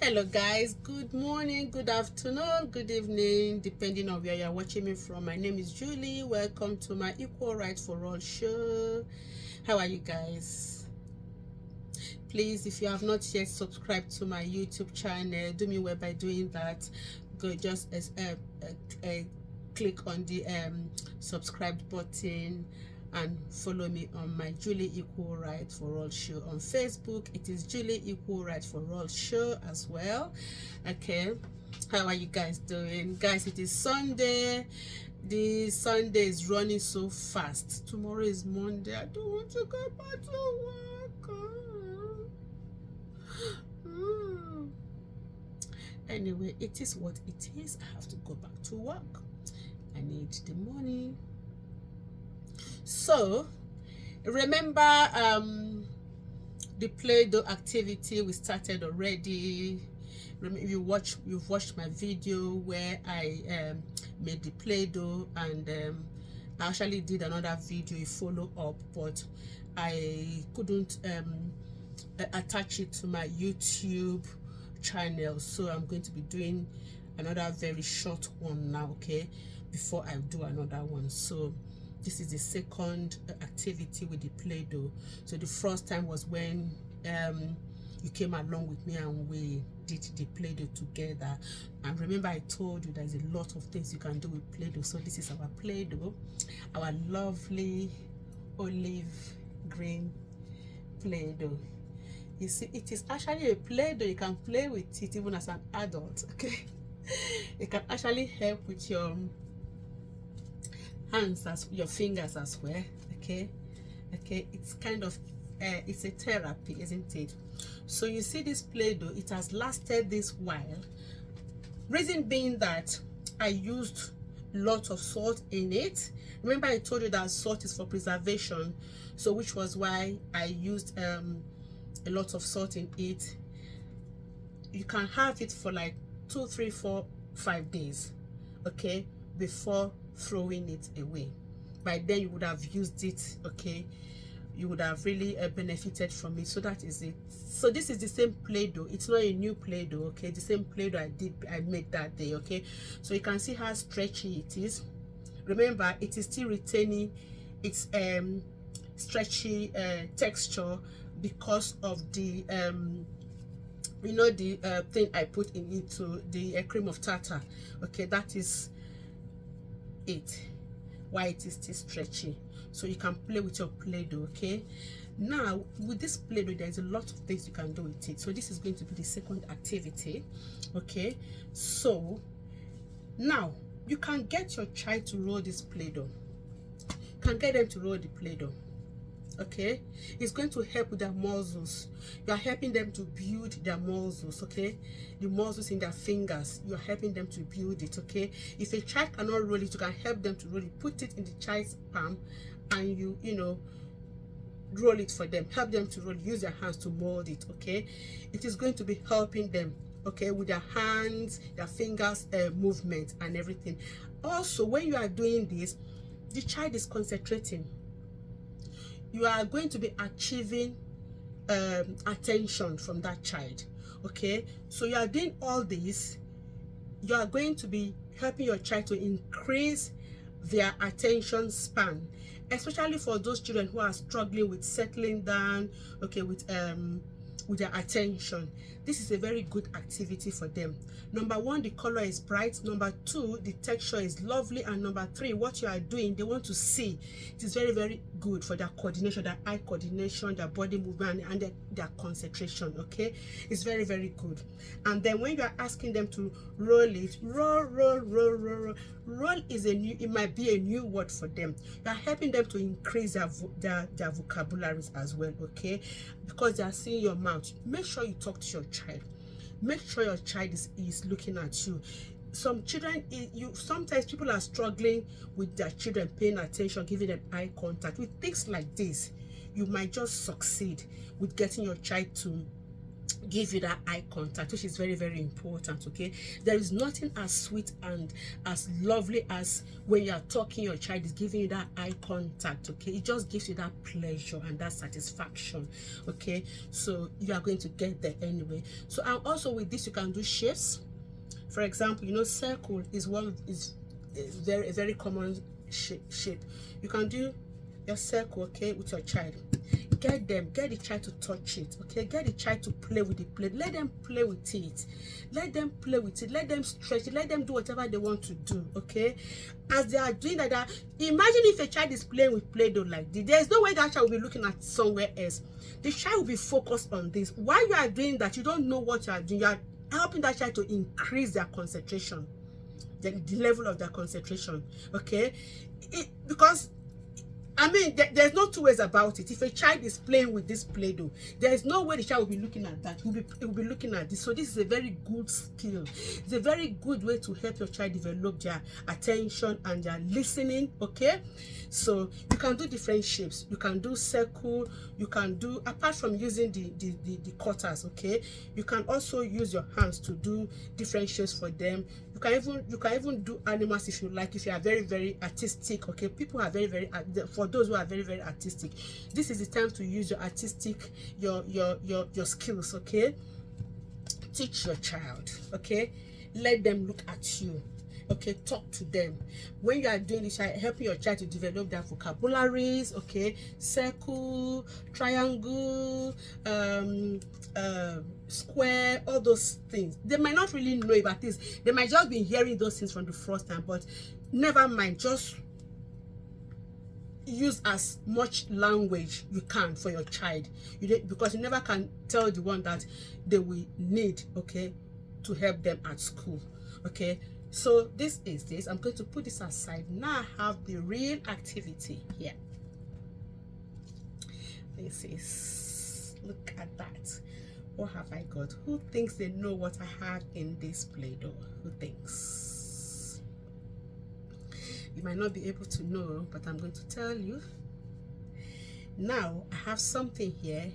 Hello guys, good morning, good afternoon, good evening, depending on where you're watching me from. My name is Julie. Welcome to my Equal Rights for All show. How are you guys? Please, if you have not yet subscribed to my YouTube channel, do me well by doing that. Go just click on the subscribe button and follow me on my Julie Equal Rights for All show on Facebook. It is Julie Equal Rights for All show as well. Okay, how are you guys doing? Guys, it is Sunday. The Sunday is running so fast. Tomorrow is Monday. I don't want to go back to work. Anyway, it is what it is. I have to go back to work. I need the money. So remember the Play-Doh activity we started already. You've watched my video where I made the Play-Doh, and I actually did another video, a follow-up, but I couldn't attach it to my YouTube channel, so I'm going to be doing another very short one now, okay, before I do another one. So this is the second activity with the Play-Doh. So the first time was when you came along with me and we did the Play-Doh together. And remember, I told you there's a lot of things you can do with Play-Doh. So this is our Play-Doh, our lovely olive green Play-Doh. You see, it is actually a Play-Doh. You can play with it even as an adult, okay? It can actually help with your hands, as your fingers as well, okay? It's kind of it's a therapy, isn't it? So you see this Play-Doh, it has lasted this while. Reason being that I used lots of salt in it. Remember, I told you that salt is for preservation, so which was why I used a lot of salt in it. You can have it for like 2, 3, 4, 5 days, okay, before throwing it away. By then you would have used it, okay, you would have really benefited from it. So that is it. So this is the same Play-Doh. It's not a new Play-Doh, okay, the same Play-Doh I made that day, okay. So you can see how stretchy it is. Remember, it is still retaining its stretchy texture because of the you know, the thing I put in it, to the cream of tartar, okay. That is it, why it is still stretchy. So you can play with your Play-Doh, okay. Now with this Play-Doh, there's a lot of things you can do with it. So this is going to be the second activity, okay. So now you can get your child to roll this Play-Doh. You can get them to roll the Play-Doh, okay. It's going to help with their muscles. You are helping them to build their muscles, okay. The muscles in their fingers, you are helping them to build it, okay. If a child cannot roll it, you can help them to roll it. Put it in the child's palm and you know, roll it for them. Help them to roll it. Use their hands to mold it, okay. It is going to be helping them, okay, with their hands, their fingers movement and everything. Also, when you are doing this, the child is concentrating. You are going to be achieving attention from that child, okay. So you are doing all this, you are going to be helping your child to increase their attention span, especially for those children who are struggling with settling down, okay, with their attention. This is a very good activity for them. Number one, the color is bright. Number two, the texture is lovely. And number three, what you are doing, they want to see. It is very, very good for their coordination, their eye coordination, their body movement, and their concentration, okay. It's very, very good. And then when you are asking them to roll it, roll is a new, it might be a new word for them. You are helping them to increase their vocabularies as well, okay, because they are seeing your mouth. Make sure you talk to your child. Make sure your child is looking at you. Some children, sometimes people are struggling with their children paying attention, giving them eye contact. With things like this, you might just succeed with getting your child to give you that eye contact, which is very, very important. Okay, there is nothing as sweet and as lovely as when you are talking, your child is giving you that eye contact. Okay, it just gives you that pleasure and that satisfaction. Okay, so you are going to get there anyway. So, and also with this, you can do shapes. For example, you know, circle is a very common shape. You can do your circle, okay, with your child. Get the child to touch it. Okay, get the child to play with the plate. Let them play with it. Let them play with it. Let them stretch it. Let them do whatever they want to do. Okay, as they are doing that, imagine if a child is playing with Play-Doh like this. There's no way that child will be looking at somewhere else. The child will be focused on this. While you are doing that, you don't know what you are doing. You are helping that child to increase their concentration, the level of their concentration. Okay, because I mean, there's no two ways about it. If a child is playing with this Play-Doh, there is no way the child will be looking at that. He will be looking at this. So this is a very good skill. It's a very good way to help your child develop their attention and their listening. Okay, so you can do different shapes. You can do circle. You can do, apart from using the cutters. Okay, you can also use your hands to do different shapes for them. You can even do animals if you like, if you are very, very artistic. Okay, people are very for those who are very, very artistic, this is the time to use your artistic your skills. Okay, teach your child. Okay, let them look at you. Okay, talk to them. When you are doing this, helping your child to develop their vocabularies. Okay, circle, triangle, square, all those things. They might not really know about this. They might just be hearing those things from the first time, but never mind. Just use as much language you can for your child, because you never can tell the one that they will need, okay, to help them at school. Okay, so this is this. I'm going to put this aside. Now I have the real activity here. This is, look at that. What have I got? Who thinks they know what I have in this Play-Doh? Who thinks? You might not be able to know, but I'm going to tell you. Now I have something here.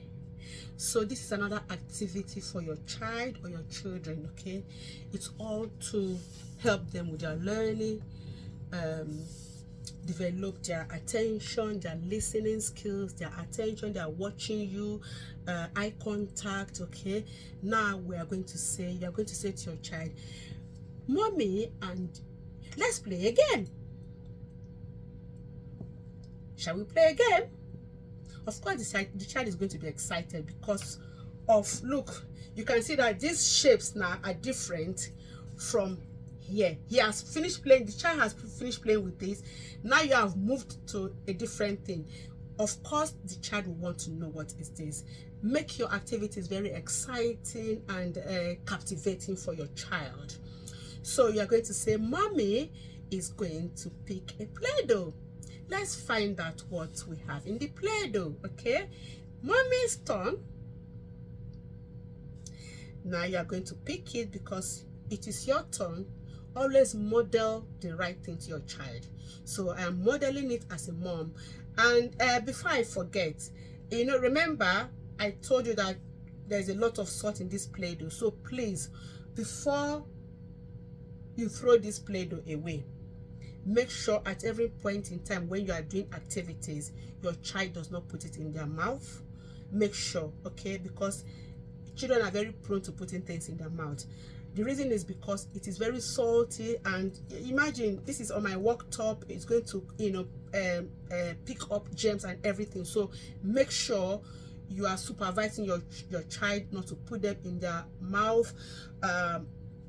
So this is another activity for your child or your children. Okay, it's all to help them with their learning, develop their attention, their listening skills, their attention. They are watching you, eye contact. Okay, now we are going to say, you are going to say to your child, "Mommy, and let's play again. Shall we play again?" Of course, the child is going to be excited because of, look, you can see that these shapes now are different from here. He has finished playing, the child has finished playing with this. Now you have moved to a different thing. Of course, the child will want to know what is this. Make your activities very exciting and captivating for your child. So you are going to say, "Mommy is going to pick a Play-Doh. Let's find out what we have in the Play-Doh." Okay, Mommy's turn. Now you are going to pick it because it is your turn. Always model the right thing to your child. So I am modeling it as a mom. And before I forget, you know, remember I told you that there's a lot of salt in this Play-Doh. So please, before you throw this Play-Doh away, make sure at every point in time when you are doing activities, your child does not put it in their mouth. Make sure, okay, because children are very prone to putting things in their mouth. The reason is because it is very salty, and imagine this is on my worktop. It's going to, you know, pick up germs and everything. So make sure you are supervising your child not to put them in their mouth.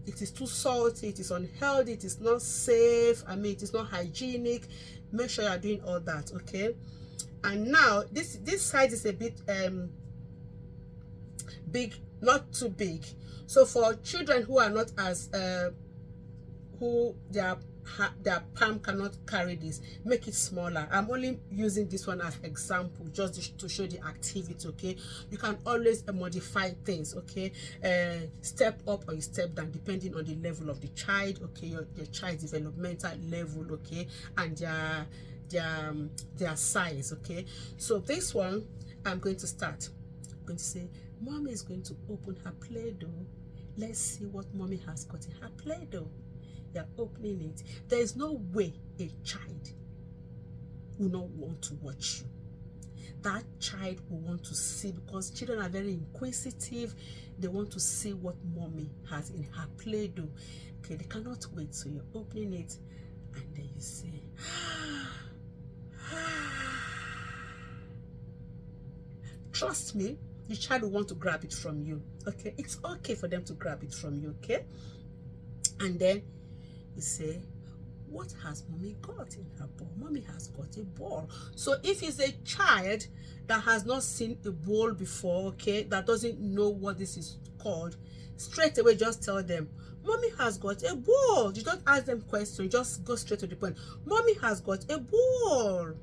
It is too salty, it is unhealthy, it is not safe, I mean, it is not hygienic. Make sure you are doing all that. Okay, and now this size is a bit big, not too big. So for children who are not as who their palm cannot carry this, make it smaller. I'm only using this one as example just to show the activity. Okay, you can always modify things. Okay, step up or step down depending on the level of the child. Okay, your child's developmental level. Okay, and their size. Okay, so this one I'm going to start. I'm going to say, Mommy is going to open her Play-Doh. Let's see what mommy has got in her Play-Doh. You're opening it. There is no way a child will not want to watch you. That child will want to see, because children are very inquisitive. They want to see what mommy has in her Play-Doh. Okay, they cannot wait. So you're opening it, and then you say, trust me, the child will want to grab it from you. Okay, it's okay for them to grab it from you. Okay, and then you say, what has mommy got in her ball? Mommy has got a ball. So if it's a child that has not seen a ball before, okay, that doesn't know what this is called, straight away just tell them, mommy has got a ball. You don't ask them questions, just go straight to the point. Mommy has got a ball.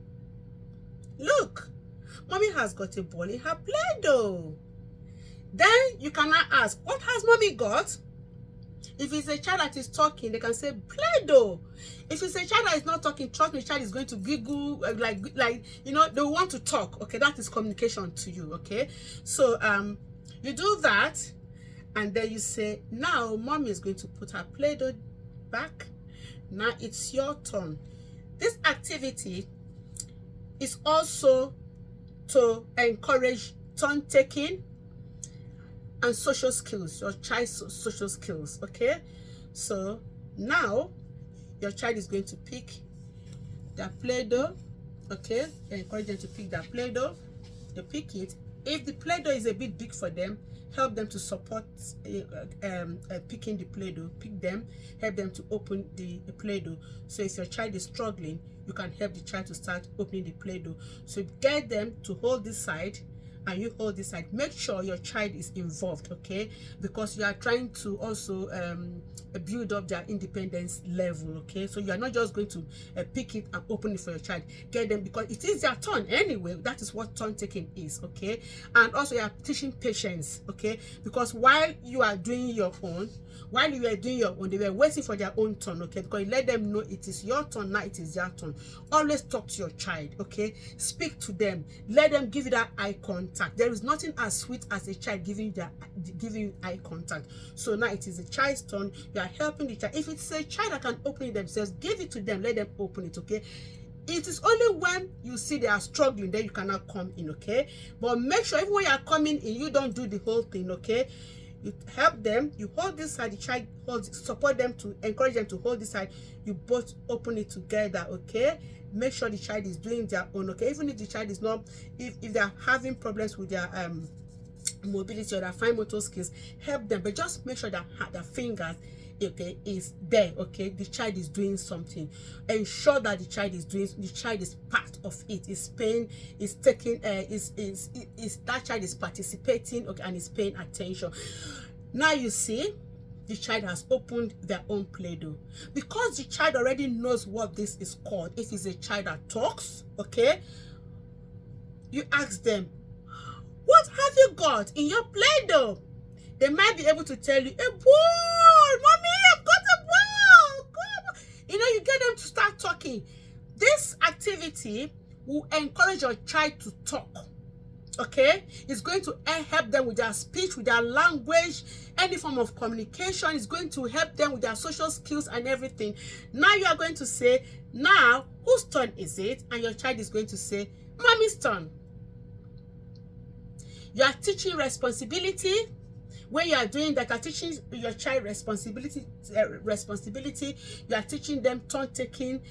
Look, mommy has got a ball in her Play-Doh. Then you cannot ask, what has mommy got? If it's a child that is talking, they can say Play-Doh. If it's a child that is not talking, trust me, the child is going to giggle, like you know, they want to talk. Okay, that is communication to you. Okay, so you do that, and then you say, now mommy is going to put her Play-Doh back. Now it's your turn. This activity is also to encourage turn taking and social skills, your child's social skills. Okay, so now your child is going to pick their Play-Doh. Okay, encourage them to pick their Play-Doh. They pick it. If the Play-Doh is a bit big for them, help them to support picking the Play-Doh. Pick them, help them to open the Play-Doh. So if your child is struggling, you can help the child to start opening the Play-Doh. So get them to hold this side, and you hold this side. Make sure your child is involved, okay, because you are trying to also build up their independence level. Okay, so you are not just going to pick it and open it for your child. Get them, because it is their turn anyway. That is what turn taking is. Okay, and also you are teaching patience. Okay, because while you are doing your own, they were waiting for their own turn. Okay, because you let them know it is your turn now, it is their turn. Always talk to your child. Okay, speak to them, let them give you that eye contact. There is nothing as sweet as a child giving you eye contact. So now it is the child's turn. You are helping the child. If it's a child that can open it themselves, give it to them, let them open it. Okay, it is only when you see they are struggling then you cannot come in. Okay, but make sure even when you are coming in, you don't do the whole thing. Okay, you help them, you hold this side, the child holds, support them, to encourage them to hold this side, you both open it together. Okay, make sure the child is doing their own. Okay, even if the child is not, if they are having problems with their mobility or their fine motor skills, help them, but just make sure that their fingers, okay, is there. Okay, the child is doing something. Ensure that the child is part of it, is paying, is taking, is that child is participating. Okay, and is paying attention. Now you see the child has opened their own Play-Doh, because the child already knows what this is called. If it's a child that talks, okay, you ask them, what have you got in your Play-Doh? They might be able to tell you, a ball, mommy, I've got a ball. Come. You know, you get them to start talking. This activity will encourage your child to talk. Okay, it's going to help them with their speech, with their language, any form of communication. It's going to help them with their social skills and everything. Now you are going to say, now whose turn is it? And your child is going to say, mommy's turn. You are teaching responsibility. When you are doing that, you are teaching your child responsibility. You are teaching them turn taking,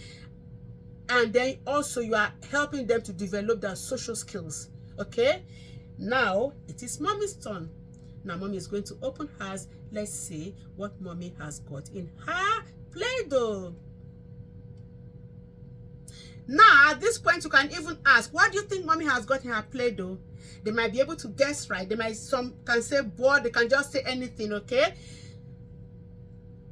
and then also you are helping them to develop their social skills. Okay, now it is mommy's turn. Now mommy is going to open hers. Let's see what mommy has got in her Play-Doh. Now at this point you can even ask, what do you think mommy has got in her Play-Doh? They might be able to guess right. They might, some can say board, they can just say anything. Okay,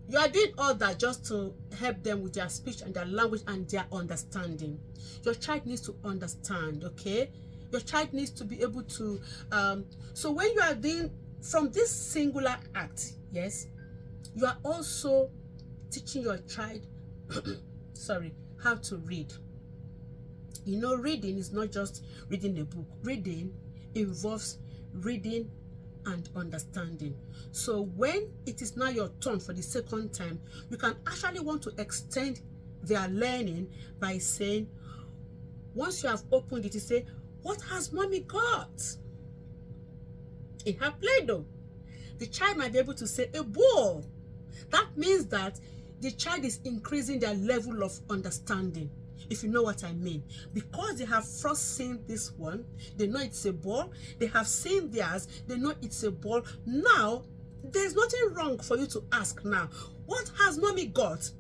you are doing all that just to help them with their speech and their language and their understanding. Your child needs to understand. Okay, your child needs to be able to so when you are doing from this singular act, yes, you are also teaching your child sorry, how to read. You know, reading is not just reading a book. Reading involves reading and understanding. So when it is now your turn for the second time, you can actually want to extend their learning by saying, once you have opened it, you say, what has mommy got in her Play-Doh? The child might be able to say a ball. That means that the child is increasing their level of understanding, if you know what I mean. Because they have first seen this one, they know it's a ball. They have seen theirs, they know it's a ball. Now, there's nothing wrong for you to ask now, what has mommy got?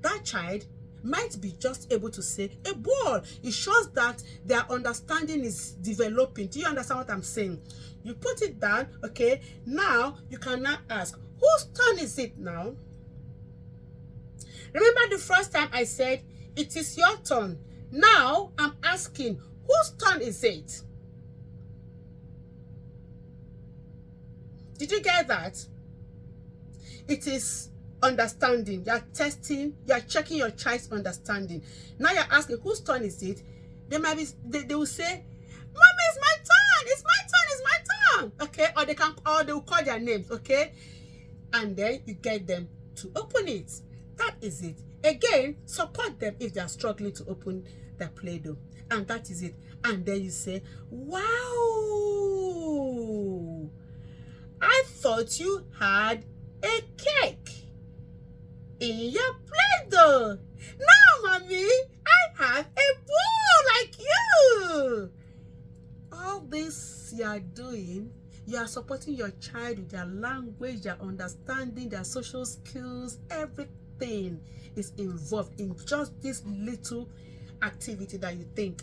That child might be just able to say a ball. It shows that their understanding is developing. Do you understand what I'm saying? You put it down, okay? Now, you can now ask, whose turn is it now? Remember the first time I said, it is your turn. Now, I'm asking, whose turn is it? Did you get that? It is understanding. You're testing, you're checking your child's understanding. Now you're asking, whose turn is it? They might be, they will say, Mommy, it's my turn, it's my turn, it's my turn. Okay, or they will call their names, okay? And then you get them to open it. That is it. Again, support them if they are struggling to open their Play-Doh. And that is it. And then you say, wow, I thought you had a cake in your Play-Doh. Now, mommy, I have a ball like you. All this you are doing, you are supporting your child with their language, their understanding, their social skills. Everything is involved in just this little activity that you think.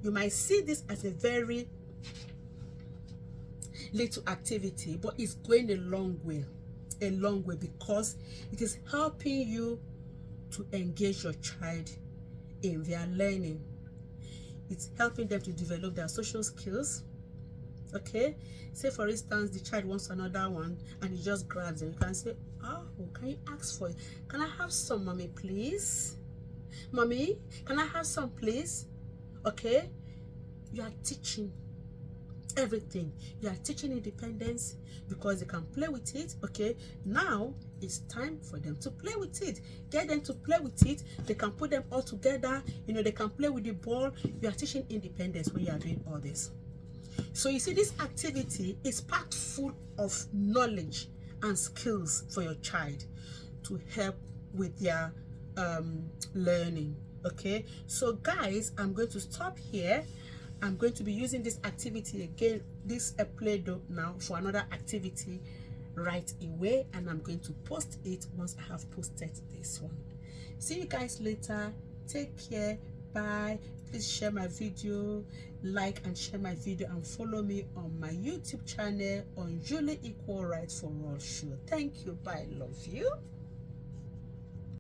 You might see this as a very little activity, but it's going a long way, because it is helping you to engage your child in their learning. It's helping them to develop their social skills. Okay, say for instance the child wants another one and he just grabs it. You can say, oh, can you ask for it? Can I have some, mommy, please? Mommy, can I have some, please? Okay, you are teaching everything. You are teaching independence because they can play with it. Okay, now it's time for them to play with it. Get them to play with it. They can put them all together. You know, they can play with the ball. You are teaching independence when you are doing all this. So you see, this activity is packed full of knowledge and skills for your child to help with their learning. Okay, so guys, I'm going to stop here. I'm going to be using this activity again, this Play-Doh now, for another activity right away, and I'm going to post it once I have posted this one. See you guys later. Take care. Bye. Please share my video, like and share my video, and follow me on my YouTube channel on Julie Equal Rights for All Show. Thank you. Bye. Love you.